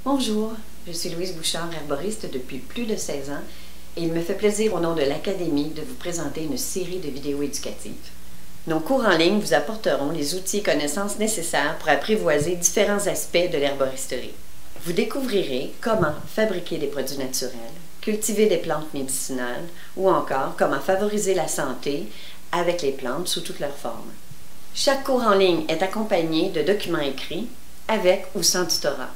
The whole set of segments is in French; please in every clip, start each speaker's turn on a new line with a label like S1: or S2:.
S1: Bonjour, je suis Louise Bouchard, herboriste depuis plus de 16 ans et il me fait plaisir au nom de l'Académie de vous présenter une série de vidéos éducatives. Nos cours en ligne vous apporteront les outils et connaissances nécessaires pour apprivoiser différents aspects de l'herboristerie. Vous découvrirez comment fabriquer des produits naturels, cultiver des plantes médicinales ou encore comment favoriser la santé avec les plantes sous toutes leurs formes. Chaque cours en ligne est accompagné de documents écrits avec ou sans tutorat.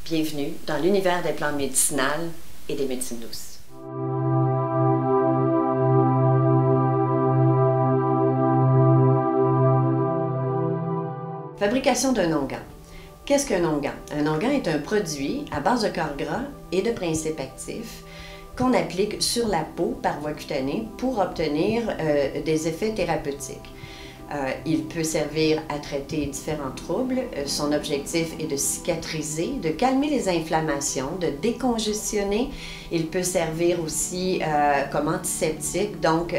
S1: Bienvenue dans l'univers des plantes médicinales et des médecines douces. Fabrication d'un onguent. Qu'est-ce qu'un onguent? Un onguent est un produit à base de corps gras et de principes actifs qu'on applique sur la peau par voie cutanée pour obtenir des effets thérapeutiques. Il peut servir à traiter différents troubles. Son objectif est de cicatriser, de calmer les inflammations, de décongestionner. Il peut servir aussi comme antiseptique, donc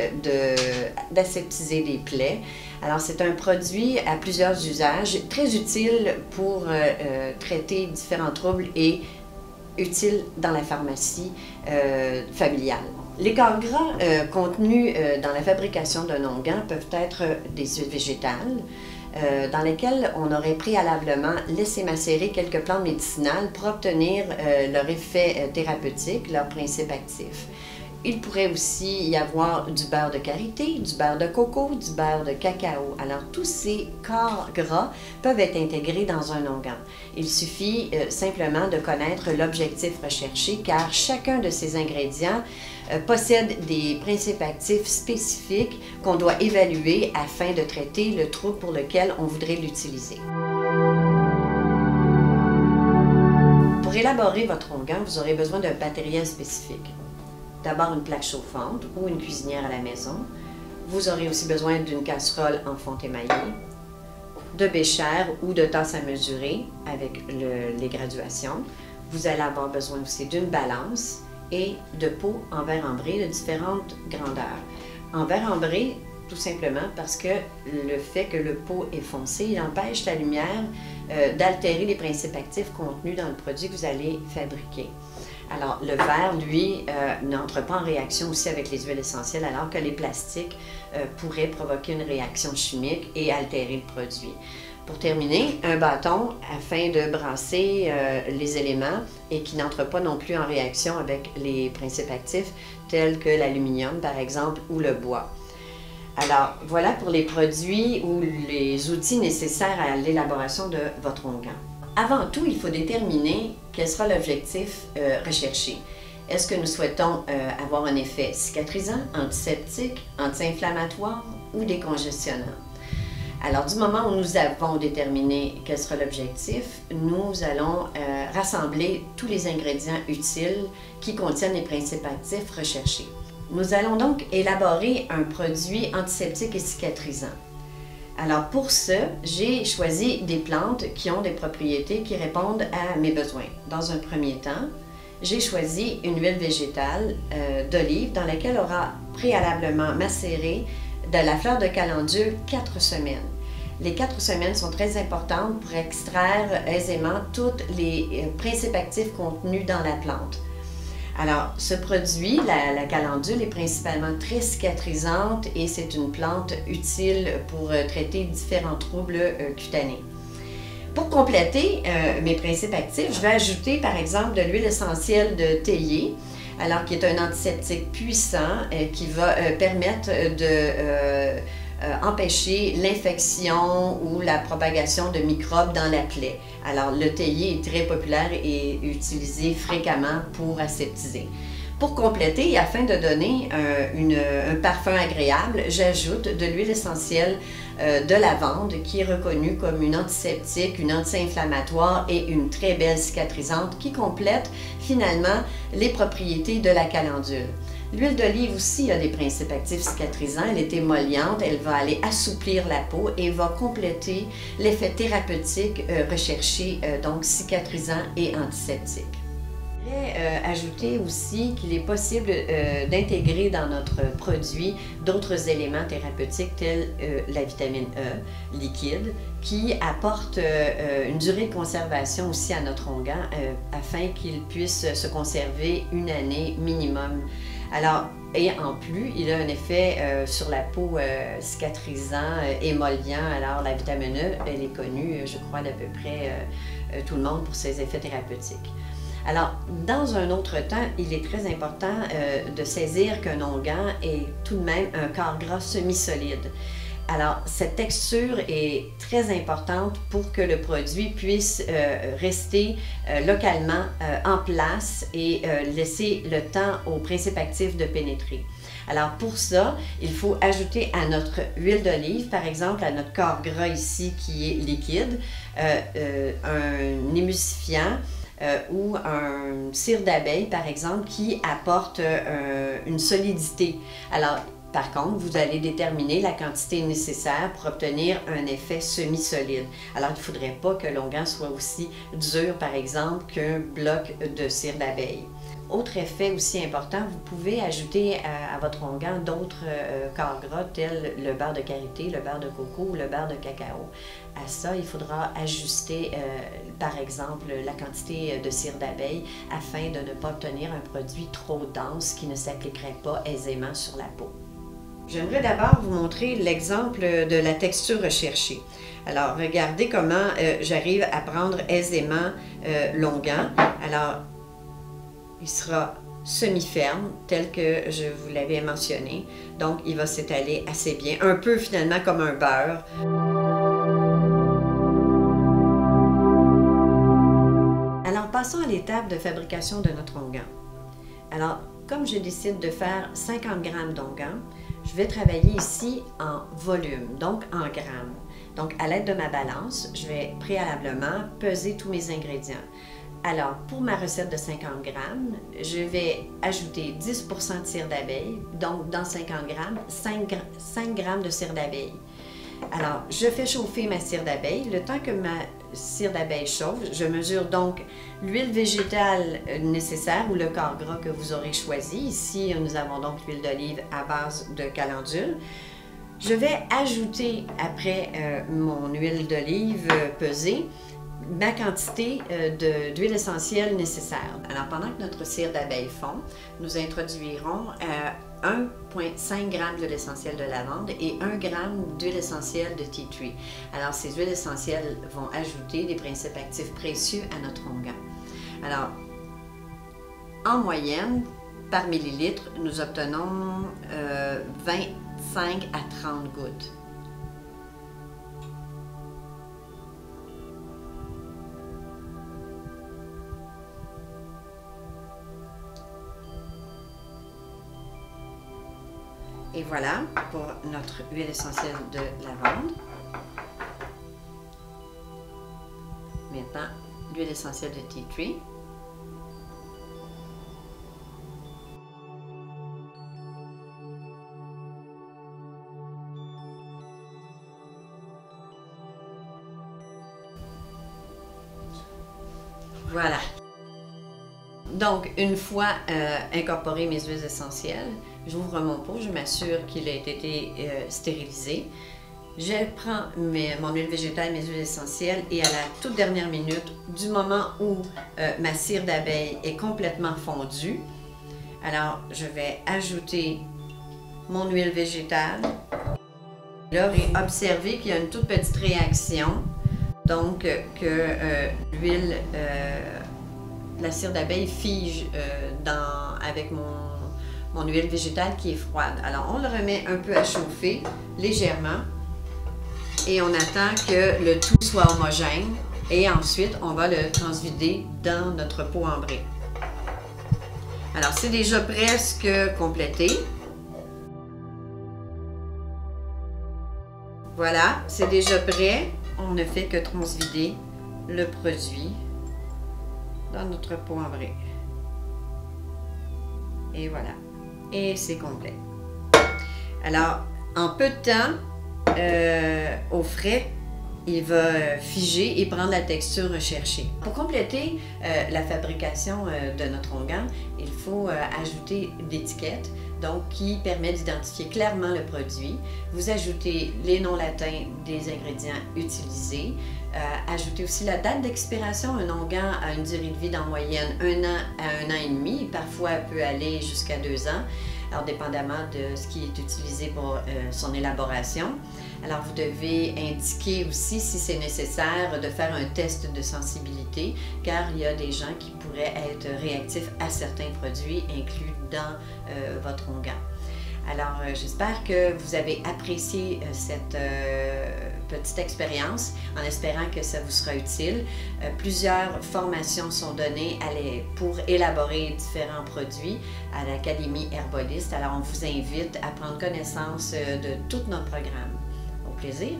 S1: d'aseptiser les plaies. Alors, c'est un produit à plusieurs usages, très utile pour traiter différents troubles et utile dans la pharmacie familiale. Les corps gras contenus dans la fabrication d'un onguent peuvent être des huiles végétales dans lesquelles on aurait préalablement laissé macérer quelques plantes médicinales pour obtenir leur effet thérapeutique, leur principe actif. Il pourrait aussi y avoir du beurre de karité, du beurre de coco, du beurre de cacao. Alors, tous ces corps gras peuvent être intégrés dans un onguent. Il suffit simplement de connaître l'objectif recherché, car chacun de ces ingrédients possède des principes actifs spécifiques qu'on doit évaluer afin de traiter le trouble pour lequel on voudrait l'utiliser. Pour élaborer votre onguent, vous aurez besoin d'un matériel spécifique. D'abord une plaque chauffante ou une cuisinière à la maison. Vous aurez aussi besoin d'une casserole en fonte émaillée, de béchères ou de tasses à mesurer avec les graduations. Vous allez avoir besoin aussi d'une balance et de pots en verre ambré de différentes grandeurs. En verre ambré, tout simplement parce que le fait que le pot est foncé, il empêche la lumière d'altérer les principes actifs contenus dans le produit que vous allez fabriquer. Alors, le verre, lui, n'entre pas en réaction aussi avec les huiles essentielles, alors que les plastiques pourraient provoquer une réaction chimique et altérer le produit. Pour terminer, un bâton afin de brasser les éléments et qui n'entrent pas non plus en réaction avec les principes actifs tels que l'aluminium, par exemple, ou le bois. Alors, voilà pour les produits ou les outils nécessaires à l'élaboration de votre onguent. Avant tout, il faut déterminer quel sera l'objectif recherché. Est-ce que nous souhaitons avoir un effet cicatrisant, antiseptique, anti-inflammatoire ou décongestionnant? Alors, du moment où nous avons déterminé quel sera l'objectif, nous allons rassembler tous les ingrédients utiles qui contiennent les principes actifs recherchés. Nous allons donc élaborer un produit antiseptique et cicatrisant. Alors pour ce, j'ai choisi des plantes qui ont des propriétés qui répondent à mes besoins. Dans un premier temps, j'ai choisi une huile végétale d'olive dans laquelle aura préalablement macéré de la fleur de calendule 4 semaines. Les 4 semaines sont très importantes pour extraire aisément tous les principes actifs contenus dans la plante. Alors, ce produit, la calendule, est principalement très cicatrisante et c'est une plante utile pour traiter différents troubles cutanés. Pour compléter mes principes actifs, je vais ajouter par exemple de l'huile essentielle de théier, alors qui est un antiseptique puissant qui va permettre de empêcher l'infection ou la propagation de microbes dans la plaie. Alors, le théier est très populaire et utilisé fréquemment pour aseptiser. Pour compléter et afin de donner un parfum agréable, j'ajoute de l'huile essentielle de lavande qui est reconnue comme une antiseptique, une anti-inflammatoire et une très belle cicatrisante qui complète finalement les propriétés de la calendule. L'huile d'olive aussi a des principes actifs cicatrisants, elle est émolliente, elle va aller assouplir la peau et va compléter l'effet thérapeutique recherché, donc cicatrisant et antiseptique. Ajouter aussi qu'il est possible d'intégrer dans notre produit d'autres éléments thérapeutiques tels la vitamine E liquide qui apporte une durée de conservation aussi à notre onguent afin qu'il puisse se conserver une année minimum. Alors, et en plus, il a un effet sur la peau cicatrisant, émollient. Alors, la vitamine E, elle est connue, je crois, d'à peu près tout le monde pour ses effets thérapeutiques. Alors, dans un autre temps, il est très important de saisir qu'un onguent est tout de même un corps gras semi-solide. Alors, cette texture est très importante pour que le produit puisse rester localement en place et laisser le temps au principe actif de pénétrer. Alors pour ça, il faut ajouter à notre huile d'olive, par exemple à notre corps gras ici qui est liquide, un émulsifiant ou un cire d'abeille, par exemple, qui apporte une solidité. Alors, par contre, vous allez déterminer la quantité nécessaire pour obtenir un effet semi-solide. Alors, il ne faudrait pas que l'onguent soit aussi dur, par exemple, qu'un bloc de cire d'abeille. Autre effet aussi important, vous pouvez ajouter à votre onguent d'autres corps gras tels le beurre de karité, le beurre de coco ou le beurre de cacao. À ça, il faudra ajuster par exemple la quantité de cire d'abeille afin de ne pas obtenir un produit trop dense qui ne s'appliquerait pas aisément sur la peau. J'aimerais d'abord vous montrer l'exemple de la texture recherchée. Alors, regardez comment j'arrive à prendre aisément l'onguent. Alors, il sera semi-ferme, tel que je vous l'avais mentionné. Donc, il va s'étaler assez bien, un peu finalement comme un beurre. Alors, passons à l'étape de fabrication de notre onguent. Alors, comme je décide de faire 50 g d'onguent, je vais travailler ici en volume, donc en grammes. Donc, à l'aide de ma balance, je vais préalablement peser tous mes ingrédients. Alors, pour ma recette de 50 g, je vais ajouter 10 % de cire d'abeille, donc dans 50 g, 5 g de cire d'abeille. Alors, je fais chauffer ma cire d'abeille. Le temps que ma cire d'abeille chauffe, je mesure donc l'huile végétale nécessaire ou le corps gras que vous aurez choisi. Ici, nous avons donc l'huile d'olive à base de calendule. Je vais ajouter, après mon huile d'olive pesée, ma quantité d'huile essentielle nécessaire. Alors, pendant que notre cire d'abeille fond, nous introduirons 1,5 g d'huile essentielle de lavande et 1 g d'huile essentielle de tea tree. Alors, ces huiles essentielles vont ajouter des principes actifs précieux à notre onguent. Alors, en moyenne, par millilitre, nous obtenons 25 à 30 gouttes. Et voilà pour notre huile essentielle de lavande. Maintenant, l'huile essentielle de tea tree. Voilà. Donc, une fois incorporé mes huiles essentielles, j'ouvre mon pot, je m'assure qu'il a été stérilisé. Je prends mon huile végétale, mes huiles essentielles et à la toute dernière minute, du moment où ma cire d'abeille est complètement fondue, alors je vais ajouter mon huile végétale. Là, j'ai observé qu'il y a une toute petite réaction, donc que l'huile, la cire d'abeille fige avec mon huile végétale qui est froide. Alors, on le remet un peu à chauffer légèrement et on attend que le tout soit homogène et ensuite, on va le transvider dans notre pot ambré. Alors, c'est déjà presque complété. Voilà, c'est déjà prêt. On ne fait que transvider le produit dans notre pot ambré. Et voilà. Et c'est complet. Alors, en peu de temps, au frais, il va figer et prendre la texture recherchée. Pour compléter la fabrication de notre onguent, il faut ajouter l'étiquette, donc qui permet d'identifier clairement le produit. Vous ajoutez les noms latins des ingrédients utilisés. Ajoutez aussi la date d'expiration. Un onguent a une durée de vie d'en moyenne 1 an à 1 an et demi. Parfois, elle peut aller jusqu'à 2 ans. Alors, dépendamment de ce qui est utilisé pour son élaboration. Alors, vous devez indiquer aussi, si c'est nécessaire, de faire un test de sensibilité, car il y a des gens qui pourraient être réactifs à certains produits inclus dans votre onguent. Alors, j'espère que vous avez apprécié cette petite expérience, en espérant que ça vous sera utile. Plusieurs formations sont données pour élaborer différents produits à l'Académie Herboliste. Alors, on vous invite à prendre connaissance de tous nos programmes. Au plaisir,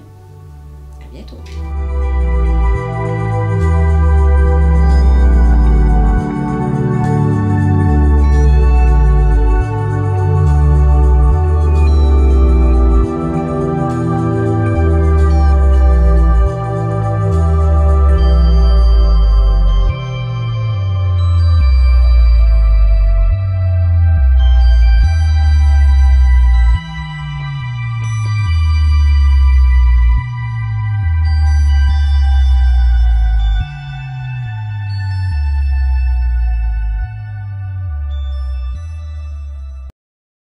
S1: à bientôt!